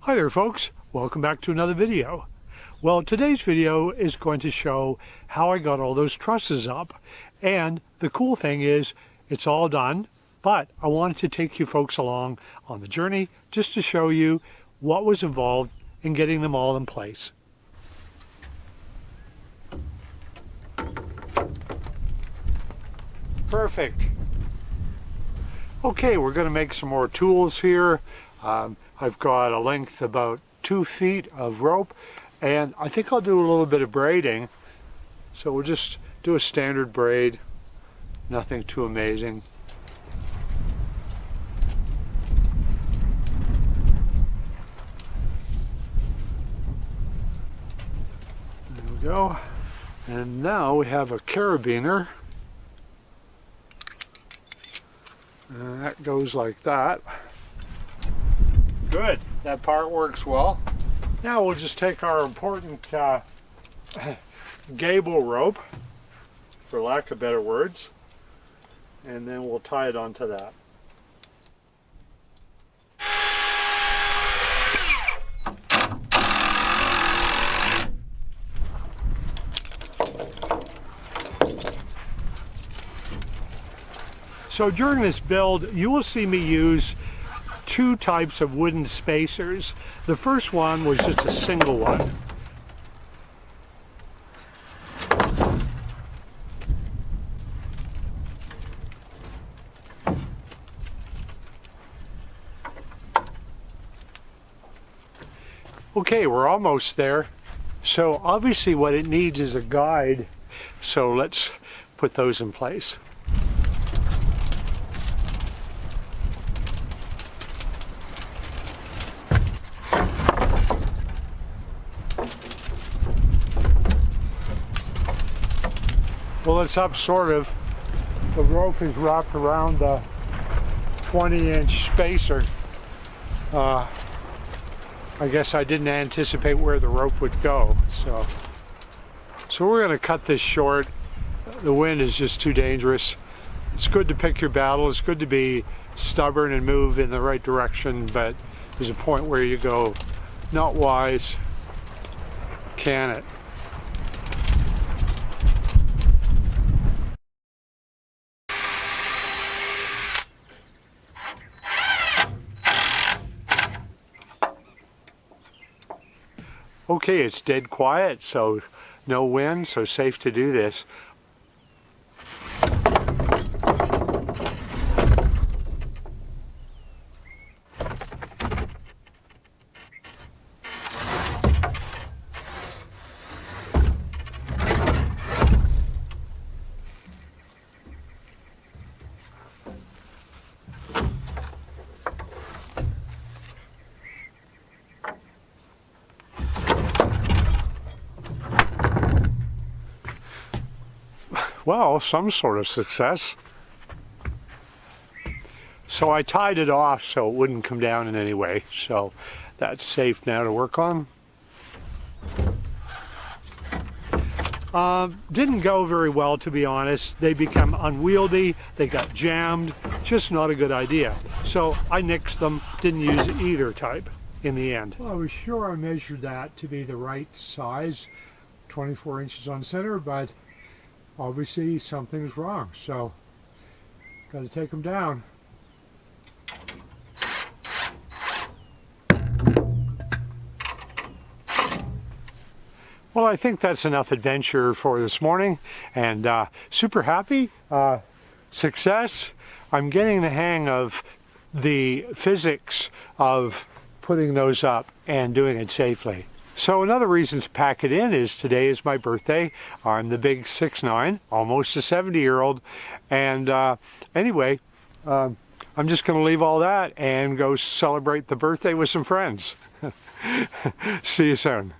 Hi there folks, welcome back to another video. Well, today's video is going to show how I got all those trusses up, and the cool thing is it's all done, but I wanted to take you folks along on the journey just to show you what was involved in getting them all in place. Perfect. Okay, we're going to make some more tools here. I've got a length about 2 feet of rope, and I think I'll do a little bit of braiding. So we'll just do a standard braid, nothing too amazing. There we go. And now we have a carabiner. And that goes like that. Good, that part works well. Now we'll just take our important gable rope, for lack of better words, and then we'll tie it onto that. So during this build, you will see me use 2 types of wooden spacers. The first one was just a single one. Okay, we're almost there. So obviously what it needs is a guide. So let's put those in place. Well, it's up sort of. The rope is wrapped around the 20-inch spacer. I guess I didn't anticipate where the rope would go, so we're going to cut this short. The wind is just too dangerous. It's good to pick your battle. It's good to be stubborn and move in the right direction, but there's a point where you go, not wise, can it? Okay, it's dead quiet, so no wind, so safe to do this. Well, some sort of success. So I tied it off so it wouldn't come down in any way. So that's safe now to work on. Didn't go very well, to be honest. They become unwieldy, they got jammed, just not a good idea. So I nixed them, didn't use either type in the end. Well, I was sure I measured that to be the right size, 24 inches on center, but obviously something's wrong, so got to take them down. Well, I think that's enough adventure for this morning, and super happy. Success. I'm getting the hang of the physics of putting those up and doing it safely. So another reason to pack it in is today is my birthday. I'm the big 6'9", almost a 70-year-old. And anyway, I'm just going to leave all that and go celebrate the birthday with some friends. See you soon.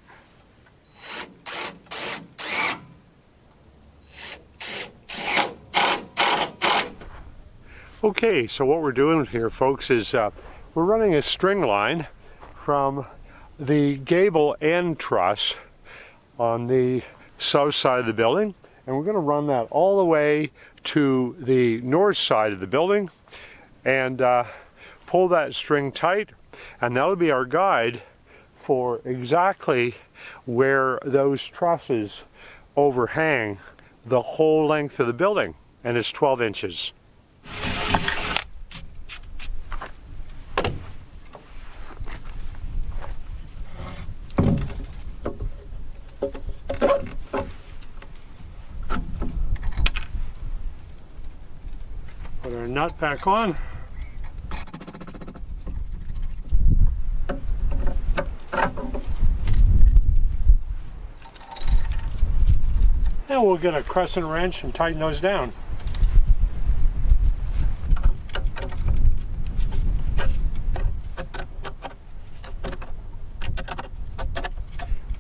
Okay, so what we're doing here, folks, is we're running a string line from the gable end truss on the south side of the building, and we're going to run that all the way to the north side of the building and pull that string tight, and that'll be our guide for exactly where those trusses overhang the whole length of the building, and it's 12 inches. Put our nut back on. Now we'll get a crescent wrench and tighten those down.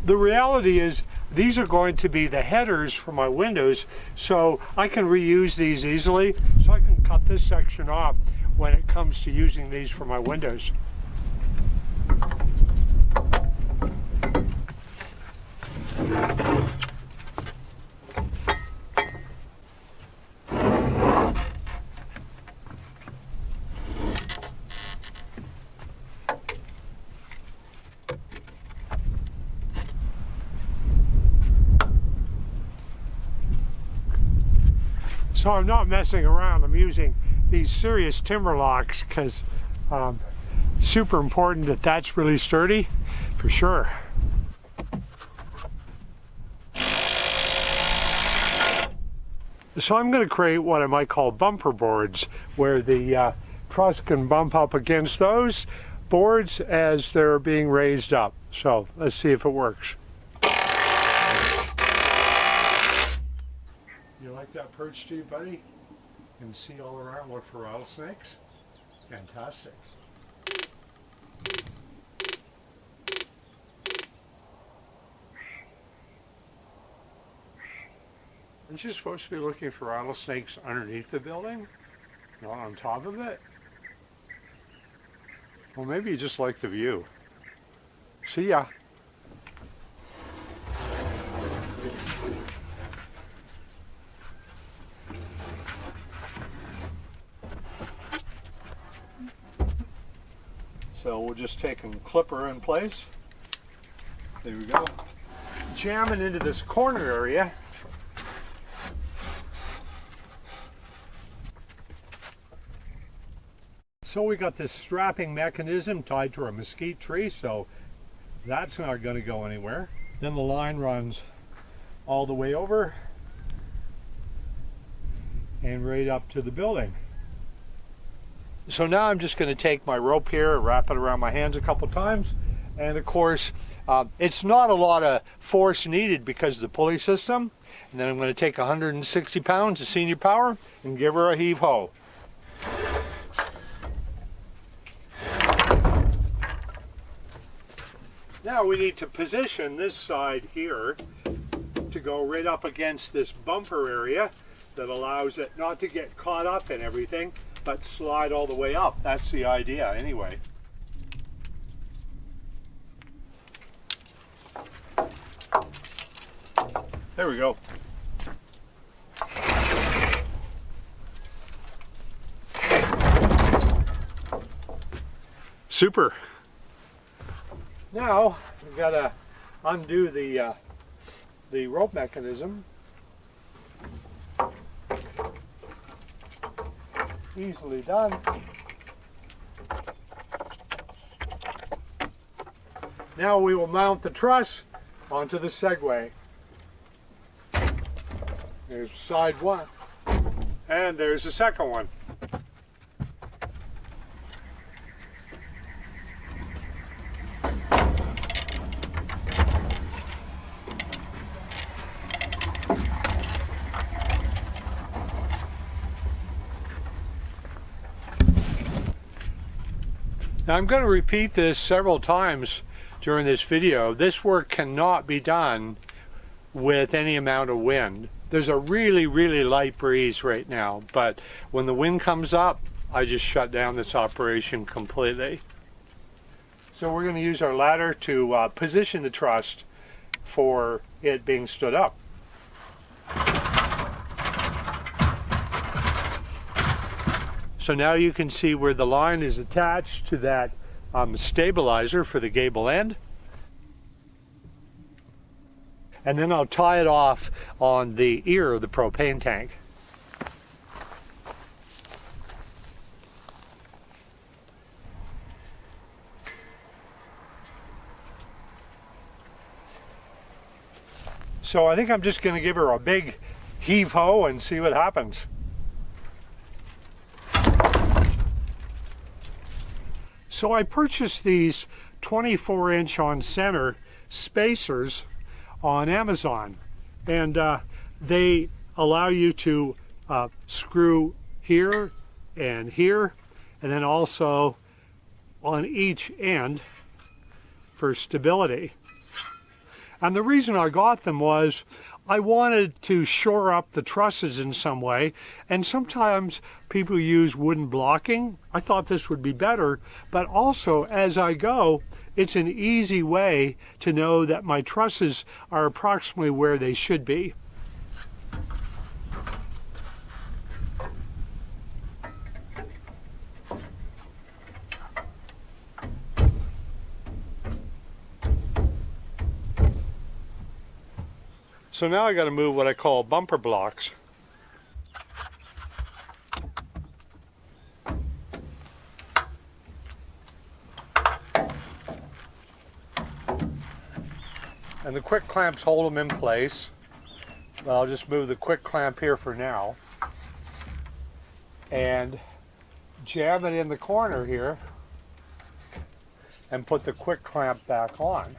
The reality is these are going to be the headers for my windows, so I can reuse these easily. So I can cut this section off when it comes to using these for my windows. So I'm not messing around. I'm using these serious timber locks because super important that that's really sturdy for sure. So I'm going to create what I might call bumper boards where the truss can bump up against those boards as they're being raised up. So let's see if it works. You like that perch, do you, buddy? You can see all around, look for rattlesnakes. Fantastic. Aren't you supposed to be looking for rattlesnakes underneath the building, not on top of it? Well, maybe you just like the view. See ya. So we'll just take and clip her in place. There we go. Jam it into this corner area. So we got this strapping mechanism tied to a mesquite tree, so that's not going to go anywhere. Then the line runs all the way over and right up to the building. So now I'm just going to take my rope here, wrap it around my hands a couple times, and of course it's not a lot of force needed because of the pulley system. And then I'm going to take 160 pounds of senior power and give her a heave-ho. Now we need to position this side here to go right up against this bumper area that allows it not to get caught up in everything, but slide all the way up. That's the idea anyway. There we go. Super. Now we've got to undo the rope mechanism. Easily done. Now we will mount the truss onto the Segway. There's side one, and there's the second one. Now I'm going to repeat this several times during this video. This work cannot be done with any amount of wind. There's a really, really light breeze right now, but when the wind comes up, I just shut down this operation completely. So we're going to use our ladder to position the truss for it being stood up. So now you can see where the line is attached to that stabilizer for the gable end. and then I'll tie it off on the ear of the propane tank. So I think I'm just going to give her a big heave-ho and see what happens. So I purchased these 24-inch on center spacers on Amazon, and they allow you to screw here, and then also on each end for stability. And the reason I got them was I wanted to shore up the trusses in some way, and sometimes people use wooden blocking. I thought this would be better, but also as I go, it's an easy way to know that my trusses are approximately where they should be. So now I got to move what I call bumper blocks. And the quick clamps hold them in place. But I'll just move the quick clamp here for now. And jam it in the corner here and put the quick clamp back on.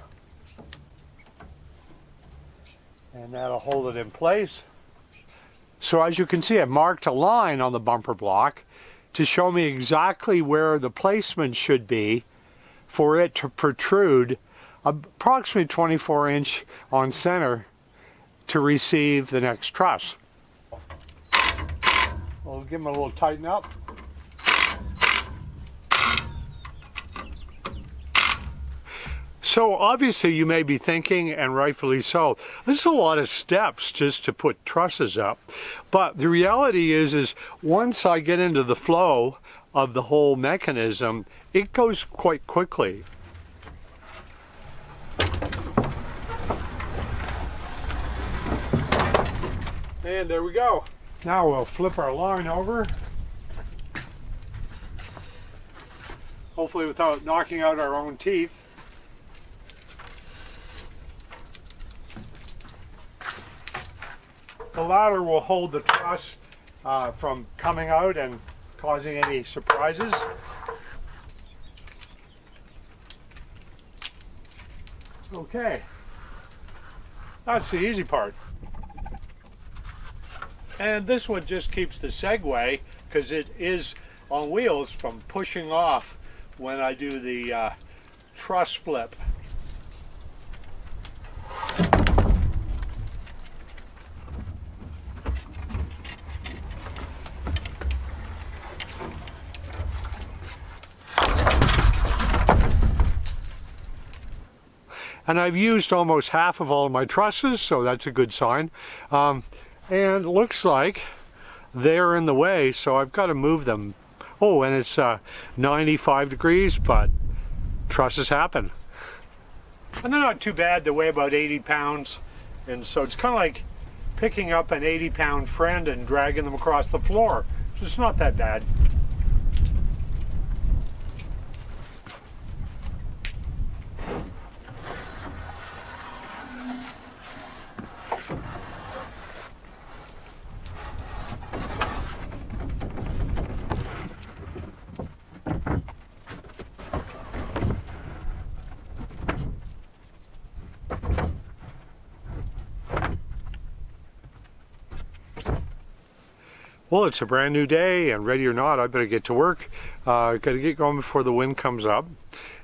And that'll hold it in place. So as you can see, I marked a line on the bumper block to show me exactly where the placement should be for it to protrude approximately 24-inch on center to receive the next truss. We'll give them a little tighten up. So obviously you may be thinking, and rightfully so, this is a lot of steps just to put trusses up. But the reality is once I get into the flow of the whole mechanism, it goes quite quickly. And there we go. Now we'll flip our line over. Hopefully without knocking out our own teeth. The ladder will hold the truss from coming out and causing any surprises. Okay, that's the easy part. And this one just keeps the Segway, because it is on wheels, from pushing off when I do the truss flip. And I've used almost half of all of my trusses, so that's a good sign. And it looks like they're in the way, so I've got to move them. Oh, and it's 95 degrees, but trusses happen. And they're not too bad. They weigh about 80 pounds. And so it's kind of like picking up an 80-pound friend and dragging them across the floor. So it's not that bad. Well, it's a brand new day, and ready or not, I better get to work. Got to get going before the wind comes up.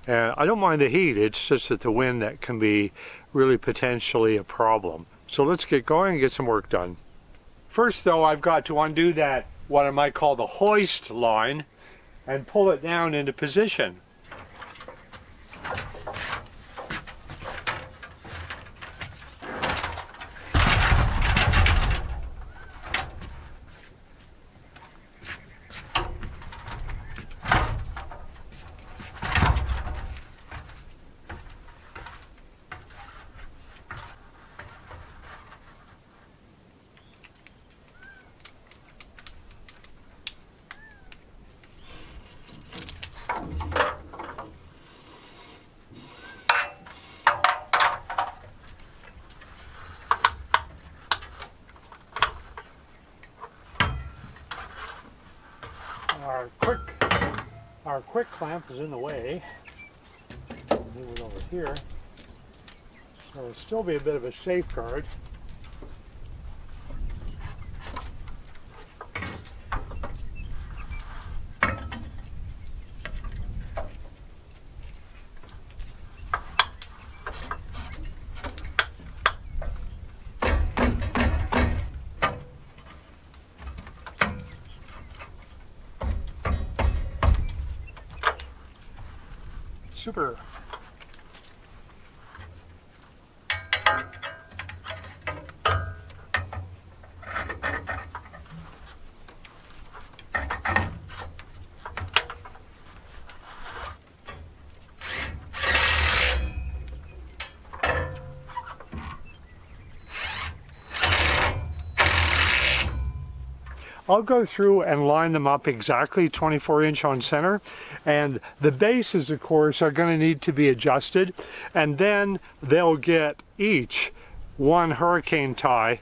And I don't mind the heat, it's just that the wind that can be really potentially a problem. So let's get going and get some work done. First though, I've got to undo that, what I might call the hoist line, and pull it down into position. quick clamp is in the way. Move it over here. So it'll still be a bit of a safeguard. Super. I'll go through and line them up exactly 24-inch on center, and the bases, of course, are going to need to be adjusted, and then they'll get each one hurricane tie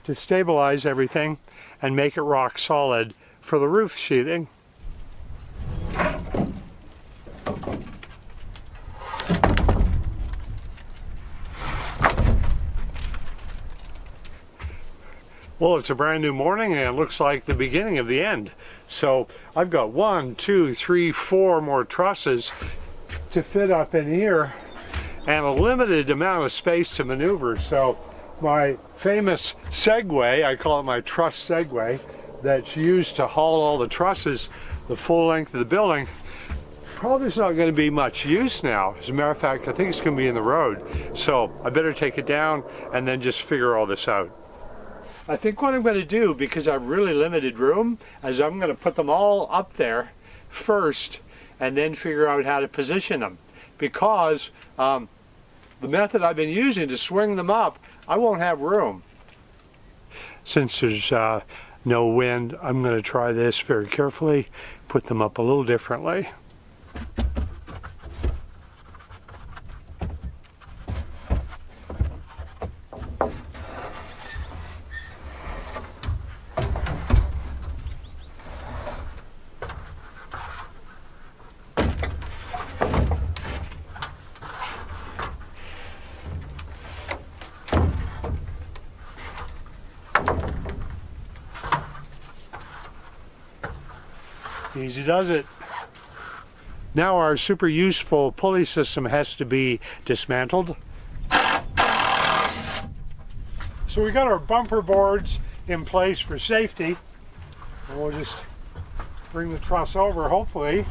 to stabilize everything and make it rock solid for the roof sheathing. Well, it's a brand new morning and it looks like the beginning of the end. So I've got 1, 2, 3, 4 more trusses to fit up in here and a limited amount of space to maneuver. So my famous Segway, I call it my truss Segway, that's used to haul all the trusses the full length of the building, probably is not going to be much use now. As a matter of fact, I think it's going to be in the road. So I better take it down and then just figure all this out. I think what I'm going to do, because I've really limited room, is I'm going to put them all up there first and then figure out how to position them. Because the method I've been using to swing them up, I won't have room. Since there's no wind, I'm going to try this very carefully, put them up a little differently. Easy does it. Now our super useful pulley system has to be dismantled. So we got our bumper boards in place for safety. And we'll just bring the truss over, hopefully.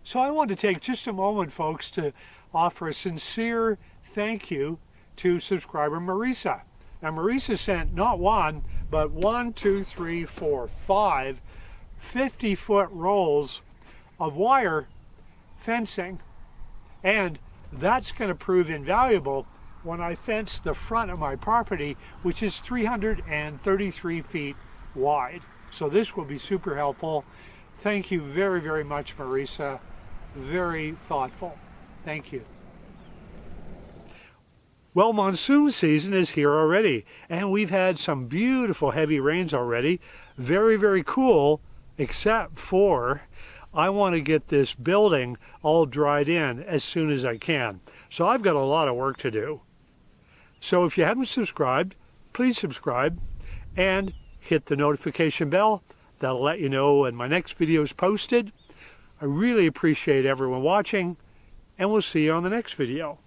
So I want to take just a moment, folks, to offer a sincere thank you to subscriber Marisa. Now Marisa sent not one, but 1, 2, 3, 4, 5 50-foot rolls of wire fencing. And that's going to prove invaluable when I fence the front of my property, which is 333 feet wide. So this will be super helpful. Thank you very, very much, Marisa. Very thoughtful. Thank you. Well, monsoon season is here already, and we've had some beautiful heavy rains already. Very, very cool, except for I want to get this building all dried in as soon as I can. So I've got a lot of work to do. So if you haven't subscribed, please subscribe and hit the notification bell. That'll let you know when my next video is posted. I really appreciate everyone watching, and we'll see you on the next video.